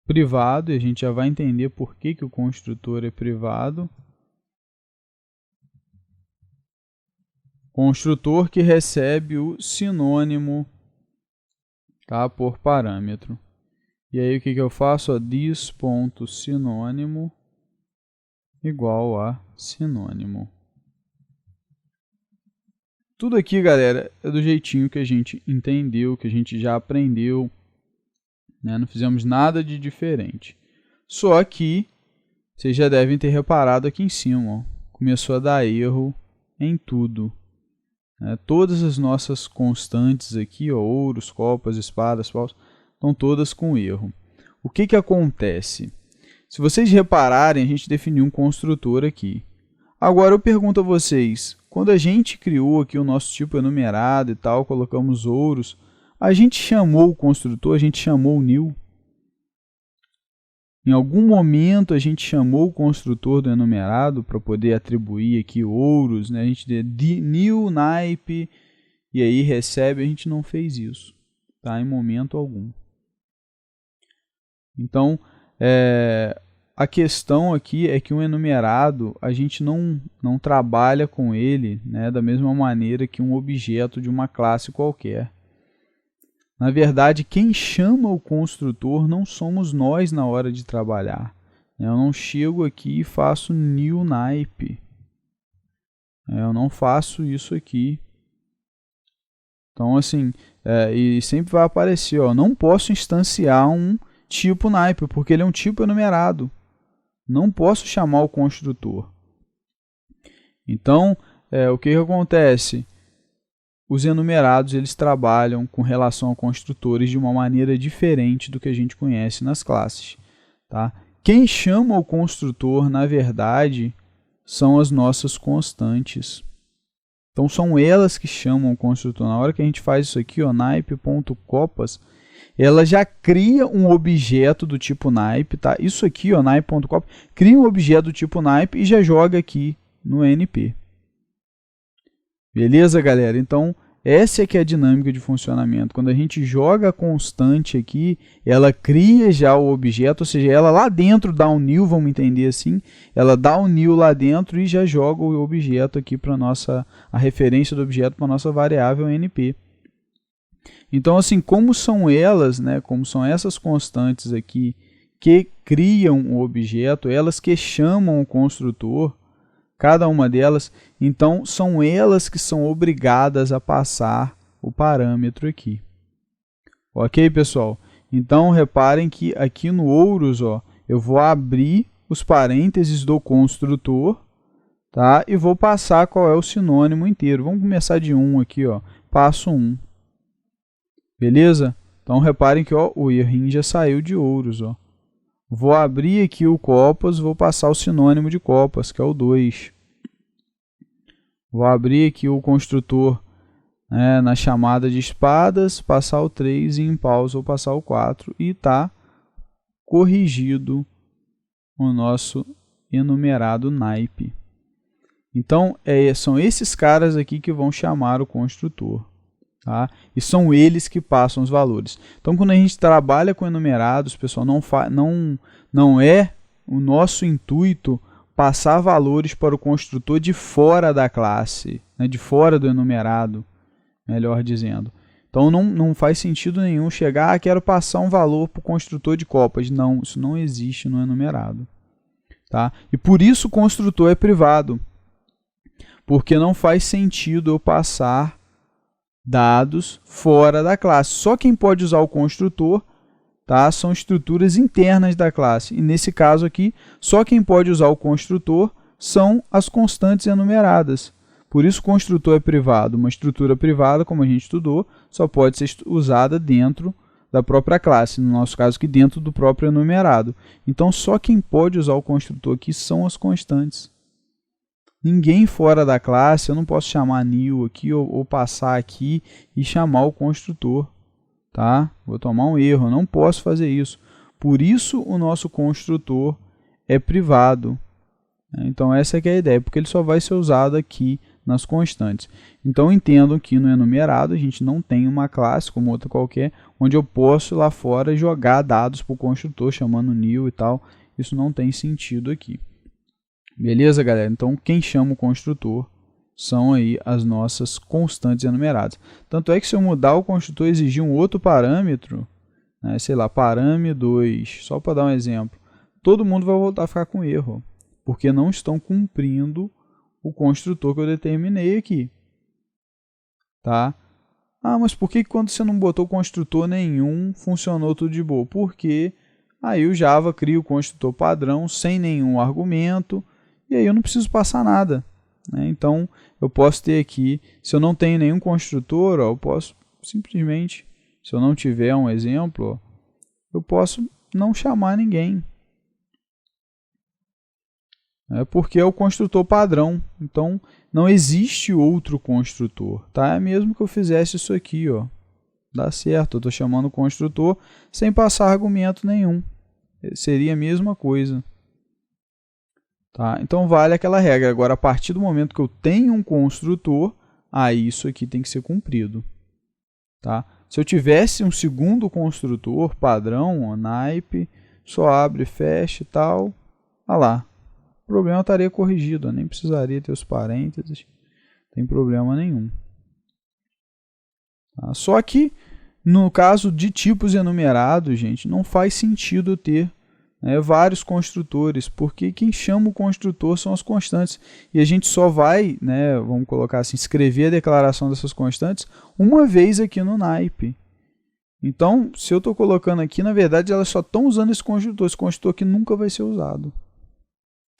privado, e a gente já vai entender por que o construtor é privado. Construtor que recebe o sinônimo, tá, por parâmetro. E aí o que eu faço? This.sinônimo igual a sinônimo. Tudo aqui, galera, é do jeitinho que a gente entendeu, que a gente já aprendeu, né? Não fizemos nada de diferente. Só que vocês já devem ter reparado aqui em cima, ó, começou a dar erro em tudo. Todas as nossas constantes aqui, ó, ouros, copas, espadas, paus, estão todas com erro. O que acontece? Se vocês repararem, a gente definiu um construtor aqui. Agora eu pergunto a vocês, quando a gente criou aqui o nosso tipo enumerado e tal, colocamos ouros, a gente chamou o construtor, a gente chamou o new? Em algum momento a gente chamou o construtor do enumerado para poder atribuir aqui ouros, né? A gente deu new naipe e aí recebe, a gente não fez isso, tá? Em momento algum. Então, a questão aqui é que o enumerado, a gente não trabalha com ele, né, da mesma maneira que um objeto de uma classe qualquer. Na verdade, quem chama o construtor não somos nós na hora de trabalhar. Eu não chego aqui e faço new naipe. Eu não faço isso aqui. Então, assim, e sempre vai aparecer, ó, não posso instanciar um tipo naipe, porque ele é um tipo enumerado. Não posso chamar o construtor. Então, o que acontece? Os enumerados eles trabalham com relação a construtores de uma maneira diferente do que a gente conhece nas classes. Tá? Quem chama o construtor, na verdade, são as nossas constantes. Então, são elas que chamam o construtor. Na hora que a gente faz isso aqui, naipe.copas, ela já cria um objeto do tipo naipe, tá? Isso aqui, naipe.copas, cria um objeto do tipo naipe e já joga aqui no NP. Beleza, galera? Então, essa é que é a dinâmica de funcionamento. Quando a gente joga a constante aqui, ela cria já o objeto, ou seja, ela lá dentro dá um new, vamos entender assim, ela dá um new lá dentro e já joga o objeto aqui para a referência do objeto para a nossa variável NP. Então, assim, como são elas, né, como são essas constantes aqui que criam o objeto, elas que chamam o construtor, cada uma delas, então são elas que são obrigadas a passar o parâmetro aqui. Ok, pessoal? Então, reparem que aqui no ouros, ó, eu vou abrir os parênteses do construtor, tá? E vou passar qual é o sinônimo inteiro. Vamos começar de 1 aqui, ó. Passo 1. Beleza? Então, reparem que ó, o errinho já saiu de ouros, ó. Vou abrir aqui o copas, vou passar o sinônimo de copas, que é o 2. Vou abrir aqui o construtor, né, na chamada de espadas, passar o 3 e em pausa vou passar o 4 e está corrigido o nosso enumerado naipe. Então, são esses caras aqui que vão chamar o construtor. Tá? E são eles que passam os valores. Então, quando a gente trabalha com enumerados, pessoal, não é o nosso intuito passar valores para o construtor de fora da classe, né, de fora do enumerado, melhor dizendo. Então, não faz sentido nenhum chegar, quero passar um valor para o construtor de copas. Não, isso não existe no enumerado. Tá? E por isso o construtor é privado, porque não faz sentido eu passar dados fora da classe. Só quem pode usar o construtor, tá, são estruturas internas da classe. E nesse caso aqui, só quem pode usar o construtor são as constantes enumeradas. Por isso o construtor é privado. Uma estrutura privada, como a gente estudou, só pode ser usada dentro da própria classe. No nosso caso aqui, dentro do próprio enumerado. Então, só quem pode usar o construtor aqui são as constantes. Ninguém fora da classe, eu não posso chamar new aqui ou passar aqui e chamar o construtor, tá? Vou tomar um erro, eu não posso fazer isso. Por isso o nosso construtor é privado. Então essa é que é a ideia, porque ele só vai ser usado aqui nas constantes. Então entendam que no enumerado a gente não tem uma classe como outra qualquer, onde eu posso lá fora jogar dados para o construtor, chamando new e tal. Isso não tem sentido aqui. Beleza, galera? Então quem chama o construtor são aí as nossas constantes enumeradas. Tanto é que se eu mudar o construtor e exigir um outro parâmetro, né, sei lá, parâmetro 2, só para dar um exemplo, todo mundo vai voltar a ficar com erro, porque não estão cumprindo o construtor que eu determinei aqui. Tá? Ah, mas por que quando você não botou construtor nenhum, funcionou tudo de boa? Porque aí o Java cria o construtor padrão sem nenhum argumento, e aí eu não preciso passar nada. Né? Então, eu posso ter aqui, se eu não tenho nenhum construtor, ó, eu posso simplesmente, se eu não tiver um exemplo, ó, eu posso não chamar ninguém. Porque é o construtor padrão, então não existe outro construtor, tá? É mesmo que eu fizesse isso aqui, ó, dá certo, eu estou chamando o construtor sem passar argumento nenhum, seria a mesma coisa, tá? Então vale aquela regra. Agora, a partir do momento que eu tenho um construtor, aí isso aqui tem que ser cumprido, tá? Se eu tivesse um segundo construtor padrão, ó, naipe, só abre, fecha e tal, olha lá. O problema estaria corrigido, eu nem precisaria ter os parênteses, não tem problema nenhum. Tá? Só que, no caso de tipos enumerados, gente, não faz sentido ter, né, vários construtores, porque quem chama o construtor são as constantes, e a gente só vai, né, vamos colocar assim, escrever a declaração dessas constantes uma vez aqui no naipe. Então, se eu estou colocando aqui, na verdade, elas só estão usando esse construtor aqui nunca vai ser usado.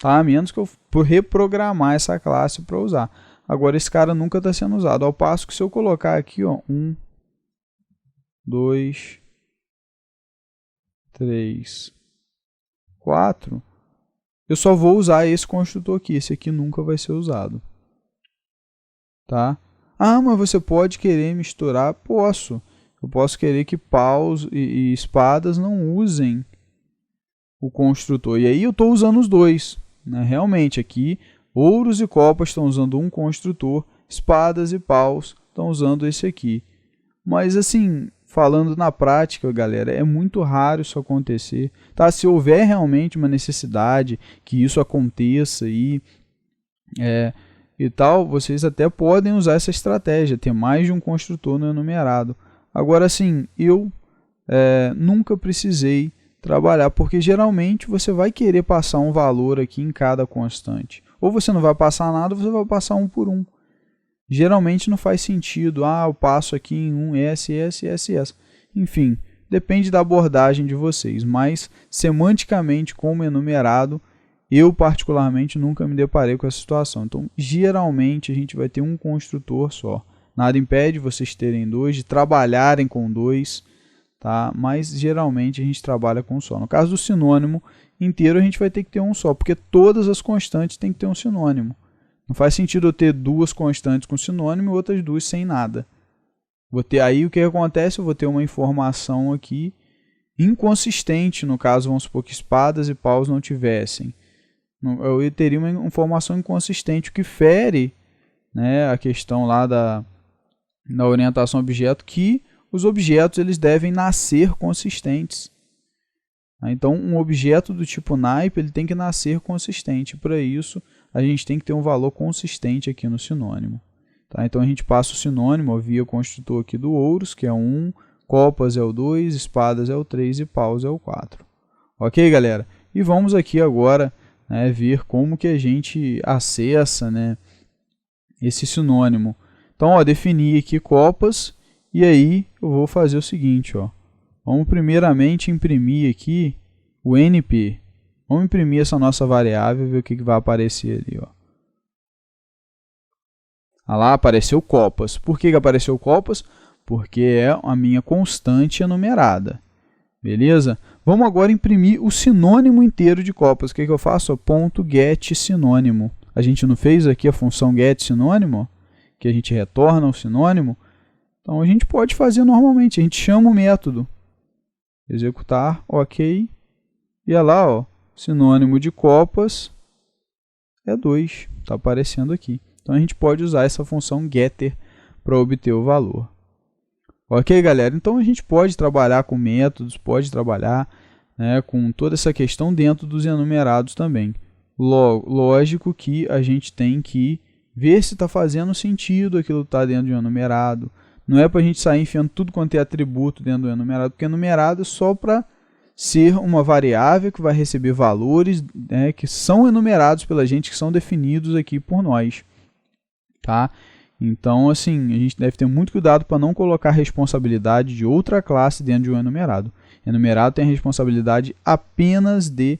Tá? A menos que eu reprogramar essa classe para usar. Agora, esse cara nunca está sendo usado. Ao passo que se eu colocar aqui, ó, 1, 2, 3, 4, eu só vou usar esse construtor aqui. Esse aqui nunca vai ser usado. Tá? Ah, mas você pode querer misturar? Posso. Eu posso querer que paus e espadas não usem o construtor. E aí eu estou usando os dois. Né? Realmente, aqui, ouros e copas estão usando um construtor, espadas e paus estão usando esse aqui. Mas, assim, falando na prática, galera, é muito raro isso acontecer. Tá? Se houver realmente uma necessidade que isso aconteça e tal, vocês até podem usar essa estratégia, ter mais de um construtor no enumerado. Agora, assim, eu nunca precisei trabalhar, porque geralmente você vai querer passar um valor aqui em cada constante. Ou você não vai passar nada, ou você vai passar um por um. Geralmente não faz sentido, eu passo aqui em um S. Enfim, depende da abordagem de vocês, mas semanticamente como enumerado, eu particularmente nunca me deparei com essa situação. Então, geralmente a gente vai ter um construtor só. Nada impede vocês terem dois, de trabalharem com dois, tá? Mas geralmente a gente trabalha com um só. No caso do sinônimo inteiro, a gente vai ter que ter um só, porque todas as constantes têm que ter um sinônimo. Não faz sentido eu ter duas constantes com sinônimo e outras duas sem nada. Aí o que acontece? Eu vou ter uma informação aqui inconsistente, no caso, vamos supor que espadas e paus não tivessem. Eu teria uma informação inconsistente, o que fere, né, a questão lá da orientação objeto, que os objetos eles devem nascer consistentes. Então, um objeto do tipo naipe ele tem que nascer consistente. Para isso, a gente tem que ter um valor consistente aqui no sinônimo. Tá? Então, a gente passa o sinônimo via o construtor aqui do ouros, que é o 1, copas é o 2, espadas é o 3 e paus é o 4. Ok, galera? E vamos aqui agora, né, ver como que a gente acessa, né, esse sinônimo. Então, ó, definir aqui copas. E aí, eu vou fazer o seguinte, ó. Vamos primeiramente imprimir aqui o NP. Vamos imprimir essa nossa variável e ver o que vai aparecer ali, ó. Ah lá, apareceu copas. Por que apareceu copas? Porque é a minha constante enumerada. Beleza? Vamos agora imprimir o sinônimo inteiro de copas. O que eu faço? Ponto get sinônimo. A gente não fez aqui a função get sinônimo? Que a gente retorna o sinônimo? Então, a gente pode fazer normalmente, a gente chama o método, executar, ok, e olha lá, ó, sinônimo de copas é 2, está aparecendo aqui. Então a gente pode usar essa função getter para obter o valor. Ok, galera? Então a gente pode trabalhar com métodos, pode trabalhar, né, com toda essa questão dentro dos enumerados também. Lógico que a gente tem que ver se está fazendo sentido aquilo que está dentro de um enumerado. Não é para a gente sair enfiando tudo quanto é atributo dentro do enumerado, porque enumerado é só para ser uma variável que vai receber valores, né, que são enumerados pela gente, que são definidos aqui por nós. Tá? Então, assim, a gente deve ter muito cuidado para não colocar responsabilidade de outra classe dentro de um enumerado. Enumerado tem a responsabilidade apenas de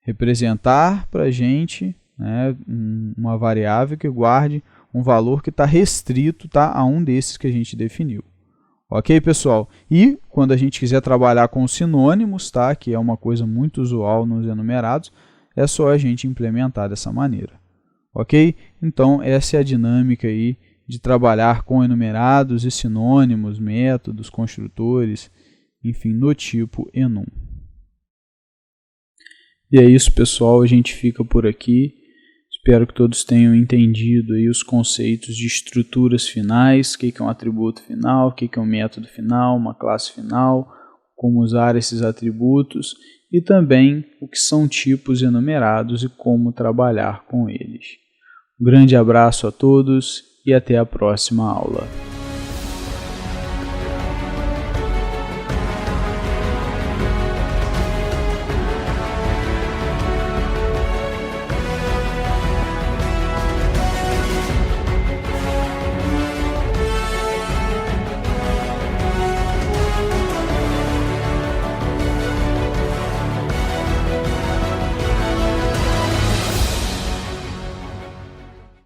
representar para a gente, né, uma variável que guarde um valor que está restrito, tá, a um desses que a gente definiu. Ok, pessoal? E quando a gente quiser trabalhar com sinônimos, tá, que é uma coisa muito usual nos enumerados, é só a gente implementar dessa maneira. Ok? Então, essa é a dinâmica aí de trabalhar com enumerados e sinônimos, métodos, construtores, enfim, no tipo enum. E é isso, pessoal. A gente fica por aqui. Espero que todos tenham entendido aí os conceitos de estruturas finais, o que é um atributo final, o que é um método final, uma classe final, como usar esses atributos e também o que são tipos enumerados e como trabalhar com eles. Um grande abraço a todos e até a próxima aula.